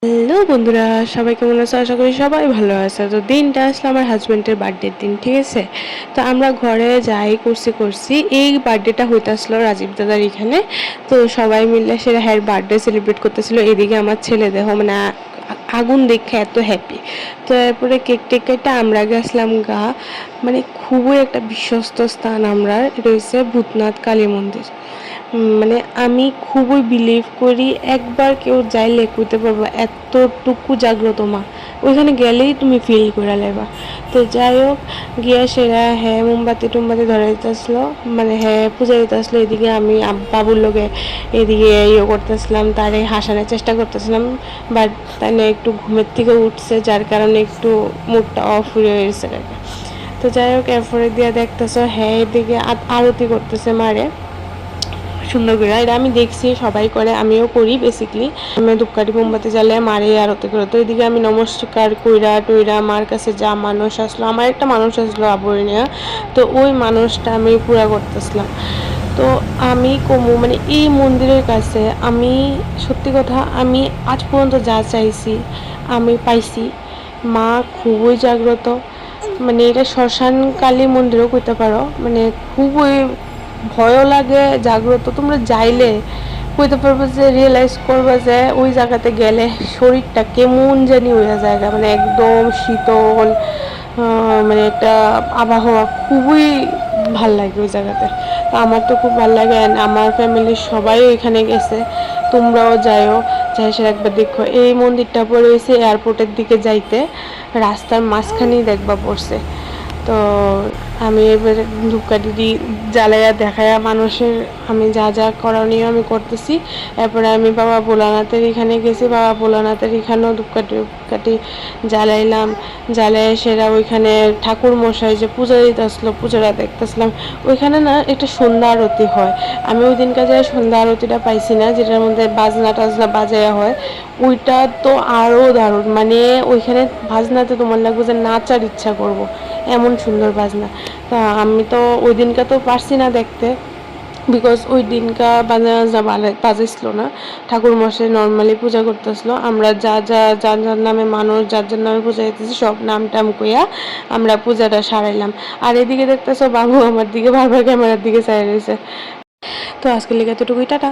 Hello বন্ধুরা, সবাই কেমন আছো? আশা করি সবাই ভালো আছে। তো দিনটা আসলে আমার হাজব্যান্ডের বার্থডের দিন, ঠিক আছে? তো আমরা ঘরে যাই করছি এই বার্থডেটা হইতে আসলো রাজীব দাদার এখানে। তো সবাই মিলে সেটা হ্যার বার্থডে সেলিব্রেট করতেছিল। এদিকে আমার ছেলে দেখো মানে আগুন দেখে এত হ্যাপি। তো এরপরে কেক টেক কেটে আমরা গেছিলাম মানে খুবই একটা বিশ্বস্ত স্থান আমরা, এটা হচ্ছে ভূতনাথ কালী মন্দির। মানে আমি খুবই বিলিভ করি একবার কেউ যাইলে কইতে পারবা এতটুকু জাগ্রত মা, ওইখানে গেলেই তুমি ফিল করে লেবা। তো যাই হোক, গিয়া সেরা হ্যাঁ মোমবাতি টুমবাতি ধরে দিতে আসলো, মানে হ্যাঁ পূজা দিতে আসলো। এদিকে আমি বাবুর লোকে এদিকে ইয়ে করতেছিলাম, তারে হাসানোর চেষ্টা করতেছিলাম, বাট তাই একটু ঘুমের থেকে উঠছে, যার কারণে একটু মুডটা অফ হয়ে গেছে। তো যাই হোক, এরপরে দিয়ে দেখতেছো হ্যাঁ এদিকে আরতি করতেছে মারে সুন্দর করে। এটা আমি দেখছি সবাই করে, আমিও করি বেসিকলি। আমি ধূপকাঠি মোমবাতি জ্বালে মারে আরতি করে। তো এদিকে আমি নমস্কার কইরা টইরা মার কাছে যা মানুষ আসলো, আমার একটা মানুষ আসলো আবরি নিয়ে, তো ওই মানুষটা আমি পুরা করতেছিলাম। তো আমি কমু মানে এই মন্দিরের কাছে আমি সত্যি কথা আমি আজ পর্যন্ত যা চাইছি আমি পাইছি। মা খুবই জাগ্রত, মানে এটা শ্মশান কালী মন্দিরও কইতে পারো, মানে খুবই ভয়ও লাগে, জাগ্রত। তোমরা যাইলে কইতে পারবো যে রিয়েলাইজ করবে যে ওই জায়গাতে গেলে শরীরটা কেমন জানি হইয়া জায়গা, মানে একদম শীতল, মানে একটা আবহাওয়া খুবই ভাল লাগে ওই জায়গাতে। তো আমার তো খুব ভালো লাগে, আমার ফ্যামিলির সবাই ওইখানে গেছে। তোমরাও যাইও, যাই সে একবার দেখো। এই মন্দিরটা পড়ে হয়েছে এয়ারপোর্টের দিকে যাইতে, রাস্তার মাঝখানেই দেখবা পড়ছে। তো আমি এবারে ধূপকাঠি জ্বালাইয়া দেখাইয়া মানুষের আমি যা যা করণীয় আমি করতেছি। এরপরে আমি বাবা ভোলানাথের এখানে গেছি, বাবা ভোলানাথের এখানেও ধূপকাঠি জ্বালাইলাম। জ্বালাই সেরা ওইখানে ঠাকুর মশাই যে পূজা দিতে আসলো, পূজাটা দেখতেছিলাম। ওইখানে না একটা সন্ধ্যা আরতি হয়, আমি ওই দিনকার যায় সন্ধ্যা আরতিটা পাইছি না, যেটার মধ্যে বাজনা টাজনা বাজায়া হয়। ওইটা তো আরও দারুণ, মানে ওইখানে বাজনাতে তোমার লাগবে যে নাচার ইচ্ছা করব, এমন সুন্দর বাজনা। তা আমি তো ওই দিনকা তো পারছি না দেখতে, বিকজ ওই দিনকা বাজনা বাজাইছিল না। ঠাকুর মশাই নর্মালি পূজা করতেছিল। আমরা যার যার নামে মানুষ যার যার নামে পূজা দিতেছি সব নাম টাম কইয়া আমরা পূজাটা সারাইলাম। আর এদিকে দেখতেছো বাবু আমার দিকে বারবার ক্যামেরার দিকে চাই রয়েছে। তো আজকের লেগে এতটুকুই, টাটা।